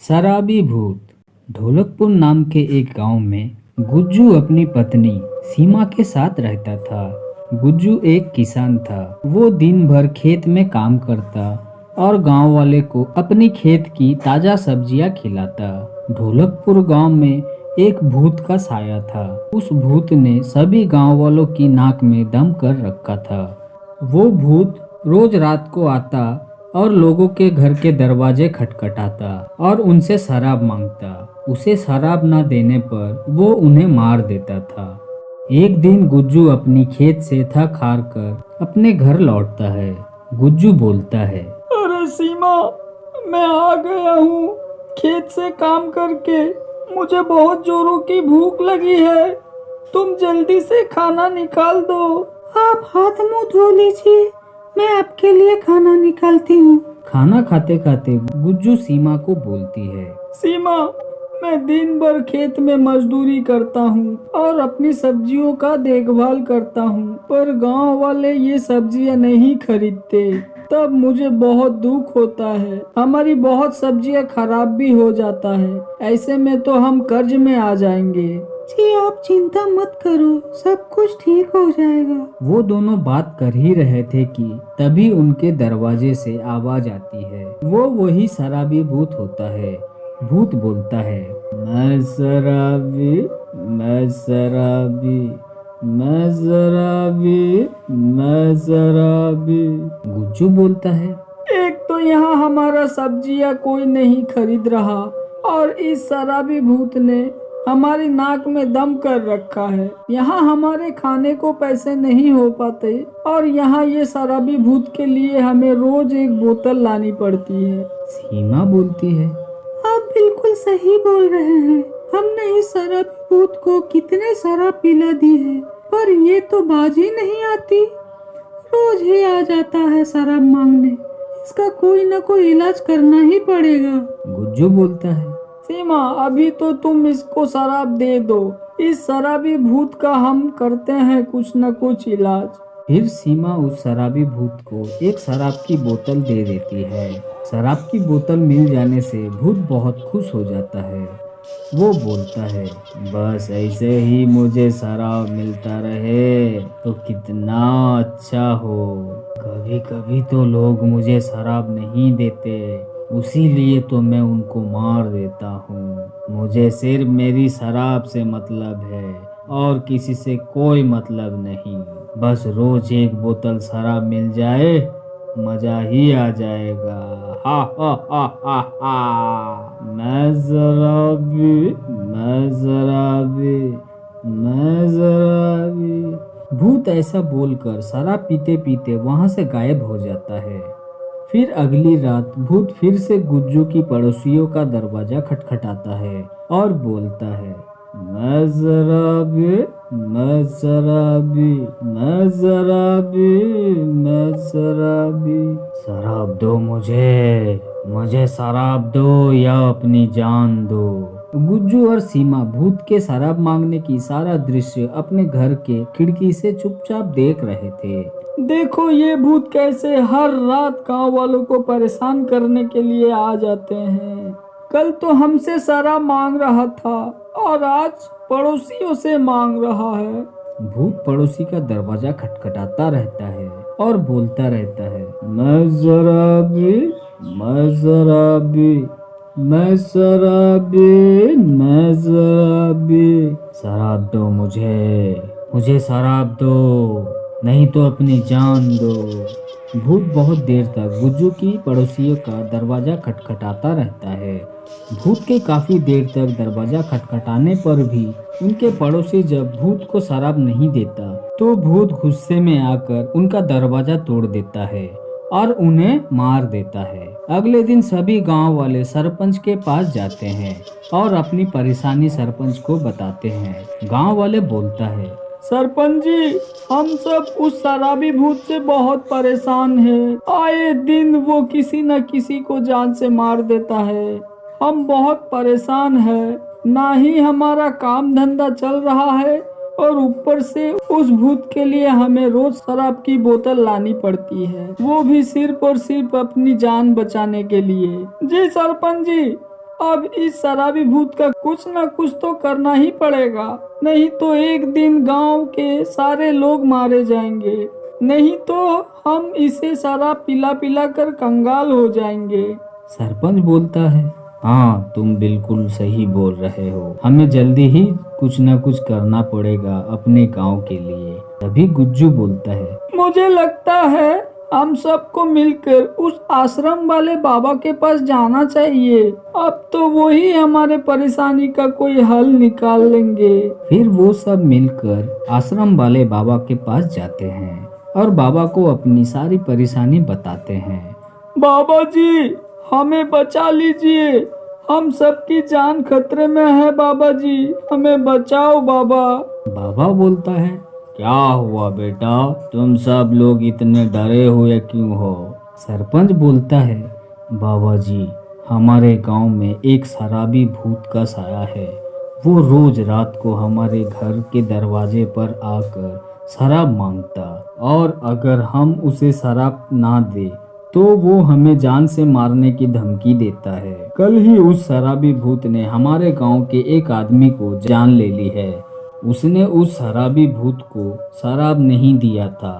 शराबी भूत। ढोलकपुर नाम के एक गांव में गुज्जू अपनी पत्नी सीमा के साथ रहता था। गुज्जू एक किसान था। वो दिन भर खेत में काम करता और गांव वाले को अपनी खेत की ताजा सब्जियां खिलाता। ढोलकपुर गांव में एक भूत का साया था। उस भूत ने सभी गांव वालों की नाक में दम कर रखा था। वो भूत रोज रात को आता और लोगों के घर के दरवाजे खटखटाता और उनसे शराब मांगता। उसे शराब न देने पर वो उन्हें मार देता था। एक दिन गुज्जू अपनी खेत से थक हार कर अपने घर लौटता है। गुज्जू बोलता है, अरे सीमा, मैं आ गया हूँ खेत से काम करके। मुझे बहुत जोरों की भूख लगी है। तुम जल्दी से खाना निकाल दो। आप हाथ मुंह धो लीजिए, मैं आपके लिए खाना निकालती हूँ। खाना खाते खाते गुज्जू सीमा को बोलती है, सीमा, मैं दिन भर खेत में मजदूरी करता हूँ और अपनी सब्जियों का देखभाल करता हूँ, पर गांव वाले ये सब्जियाँ नहीं खरीदते। तब मुझे बहुत दुख होता है। हमारी बहुत सब्जियाँ खराब भी हो जाता है। ऐसे में तो हम कर्ज में आ जाएंगे। जी आप चिंता मत करो, सब कुछ ठीक हो जाएगा। वो दोनों बात कर ही रहे थे कि तभी उनके दरवाजे से आवाज आती है। वो वही शराबी भूत होता है। भूत बोलता है, मैं शराबी, मैं शराबी, मैं शराबी, मैं शराबी। गुज्जू बोलता है, एक तो यहाँ हमारा सब्जियाँ कोई नहीं खरीद रहा और इस शराबी भूत ने हमारी नाक में दम कर रखा है। यहाँ हमारे खाने को पैसे नहीं हो पाते और यहाँ ये शराबी भूत के लिए हमें रोज एक बोतल लानी पड़ती है। सीमा बोलती है, आप बिल्कुल सही बोल रहे हैं। हमने इस शराबी भूत को कितने शराब पिला दी है, पर ये तो बाज ही नहीं आती। रोज ही आ जाता है शराब मांगने। इसका कोई ना कोई इलाज करना ही पड़ेगा। गुज्जू बोलता है, सीमा, अभी तो तुम इसको शराब दे दो। इस शराबी भूत का हम करते हैं कुछ न कुछ इलाज। फिर सीमा उस शराबी भूत को एक शराब की बोतल दे देती है। शराब की बोतल मिल जाने से भूत बहुत खुश हो जाता है। वो बोलता है, बस ऐसे ही मुझे शराब मिलता रहे तो कितना अच्छा हो। कभी कभी तो लोग मुझे शराब नहीं देते, उसी लिए तो मैं उनको मार देता हूँ। मुझे सिर्फ मेरी शराब से मतलब है और किसी से कोई मतलब नहीं। बस रोज एक बोतल शराब मिल जाए, मजा ही आ जाएगा। हा हा हा हा हा। मैं शराबी, मैं शराबी, मैं शराबी। भूत ऐसा बोलकर शराब पीते पीते वहां से गायब हो जाता है। फिर अगली रात भूत फिर से गुज्जू की पड़ोसियों का दरवाजा खटखटाता है और बोलता है, मैं शराबी, मैं शराबी, मैं शराबी, मैं शराबी। शराब दो मुझे, मुझे शराब दो या अपनी जान दो। गुज्जू और सीमा भूत के शराब मांगने की सारा दृश्य अपने घर के खिड़की से चुपचाप देख रहे थे। देखो ये भूत कैसे हर रात गांव वालों को परेशान करने के लिए आ जाते हैं। कल तो हमसे शराब मांग रहा था और आज पड़ोसियों से मांग रहा है। भूत पड़ोसी का दरवाजा खटखटाता रहता है और बोलता रहता है, मैं शराबी, मैं शराबी, मैं शराबी, मैं शराबी। शराब दो मुझे, मुझे शराब दो, नहीं तो अपनी जान दो। भूत बहुत देर तक गुज्जू की पड़ोसियों का दरवाजा खटखटाता रहता है। भूत के काफी देर तक दरवाजा खटखटाने पर भी उनके पड़ोसी जब भूत को शराब नहीं देता तो भूत गुस्से में आकर उनका दरवाजा तोड़ देता है और उन्हें मार देता है। अगले दिन सभी गांव वाले सरपंच के पास जाते हैं और अपनी परेशानी सरपंच को बताते हैं। गांव वाले बोलता है, सरपंच जी, हम सब उस शराबी भूत से बहुत परेशान हैं। आए दिन वो किसी न किसी को जान से मार देता है। हम बहुत परेशान हैं। ना ही हमारा काम धंधा चल रहा है और ऊपर से उस भूत के लिए हमें रोज शराब की बोतल लानी पड़ती है, वो भी सिर्फ और सिर्फ अपनी जान बचाने के लिए। जी सरपंच जी, अब इस शराबी भूत का कुछ न कुछ तो करना ही पड़ेगा, नहीं तो एक दिन गांव के सारे लोग मारे जाएंगे, नहीं तो हम इसे शराब पिला पिला कर कंगाल हो जाएंगे। सरपंच बोलता है, हाँ तुम बिल्कुल सही बोल रहे हो, हमें जल्दी ही कुछ न कुछ करना पड़ेगा अपने गांव के लिए। तभी गुज्जू बोलता है, मुझे लगता है हम सबको मिलकर उस आश्रम वाले बाबा के पास जाना चाहिए, अब तो वो ही हमारे परेशानी का कोई हल निकाल लेंगे। फिर वो सब मिलकर आश्रम वाले बाबा के पास जाते हैं और बाबा को अपनी सारी परेशानी बताते हैं। बाबा जी हमें बचा लीजिए, हम सबकी जान खतरे में है, बाबा जी हमें बचाओ बाबा। बाबा बोलता है, क्या हुआ बेटा, तुम सब लोग इतने डरे हुए क्यों हो? सरपंच बोलता है, बाबा जी हमारे गांव में एक शराबी भूत का साया है, वो रोज रात को हमारे घर के दरवाजे पर आकर शराब मांगता, और अगर हम उसे शराब ना दे तो वो हमें जान से मारने की धमकी देता है। कल ही उस शराबी भूत ने हमारे गांव के एक आदमी को जान ले ली है। उसने उस शराबी भूत को शराब नहीं दिया था,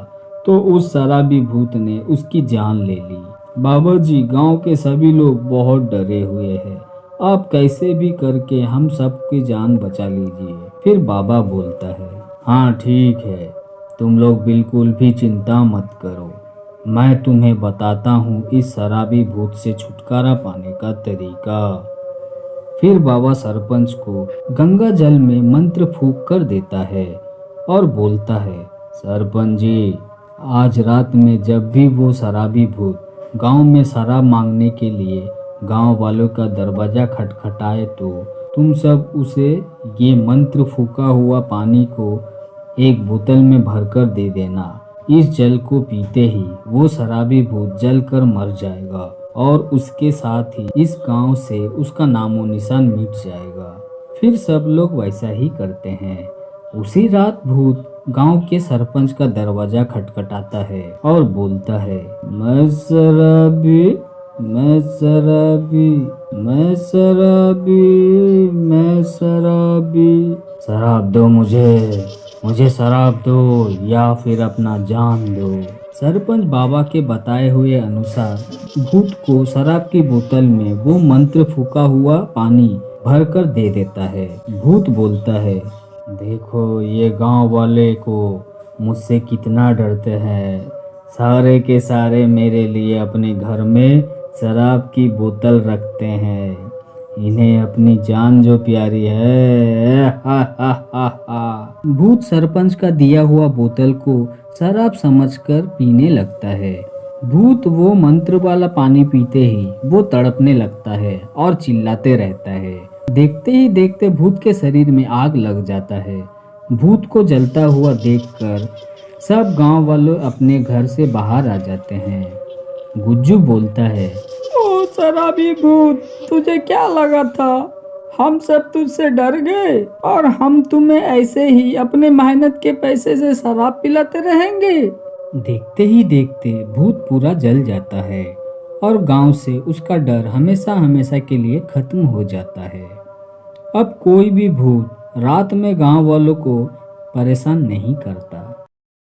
तो उस शराबी भूत ने उसकी जान ले ली। बाबा जी गांव के सभी लोग बहुत डरे हुए हैं, आप कैसे भी करके हम सबकी जान बचा लीजिए। फिर बाबा बोलता है, हाँ ठीक है, तुम लोग बिल्कुल भी चिंता मत करो, मैं तुम्हें बताता हूँ इस शराबी भूत से छुटकारा पाने का तरीका। फिर बाबा सरपंच को गंगा जल में मंत्र फूंक कर देता है और बोलता है, सरपंच जी आज रात में जब भी वो शराबी भूत गांव में शराब मांगने के लिए गांव वालों का दरवाजा खटखटाए तो तुम सब उसे ये मंत्र फूका हुआ पानी को एक बोतल में भरकर दे देना। इस जल को पीते ही वो शराबी भूत जल कर मर जाएगा और उसके साथ ही इस गांव से उसका नामो निशान मिट जाएगा। फिर सब लोग वैसा ही करते हैं। उसी रात भूत गांव के सरपंच का दरवाजा खटखटाता है और बोलता है, मैं शराबी, मैं शराबी, मैं शराबी, मैं शराबी, शराब दो मुझे शराब दो या फिर अपना जान दो। सरपंच बाबा के बताए हुए अनुसार भूत को शराब की बोतल में वो मंत्र फूका हुआ पानी भरकर दे देता है। भूत बोलता है, देखो ये गांव वाले को मुझसे कितना डरते हैं, सारे के सारे मेरे लिए अपने घर में शराब की बोतल रखते हैं, इन्हें अपनी जान जो प्यारी है। हा हा हा हा। भूत सरपंच का दिया हुआ बोतल को शराब समझकर पीने लगता है। भूत वो मंत्र वाला पानी पीते ही वो तड़पने लगता है और चिल्लाते रहता है। देखते ही देखते भूत के शरीर में आग लग जाता है। भूत को जलता हुआ देखकर सब गांव वाले अपने घर से बाहर आ जाते हैं। गुज्जू बोलता है, ओ शराबी भूत, तुझे क्या लगा था हम सब तुझसे डर गए और हम तुम्हें ऐसे ही अपने मेहनत के पैसे से शराब पिलाते रहेंगे। देखते ही देखते भूत पूरा जल जाता है और गांव से उसका डर हमेशा हमेशा के लिए खत्म हो जाता है। अब कोई भी भूत रात में गांव वालों को परेशान नहीं करता।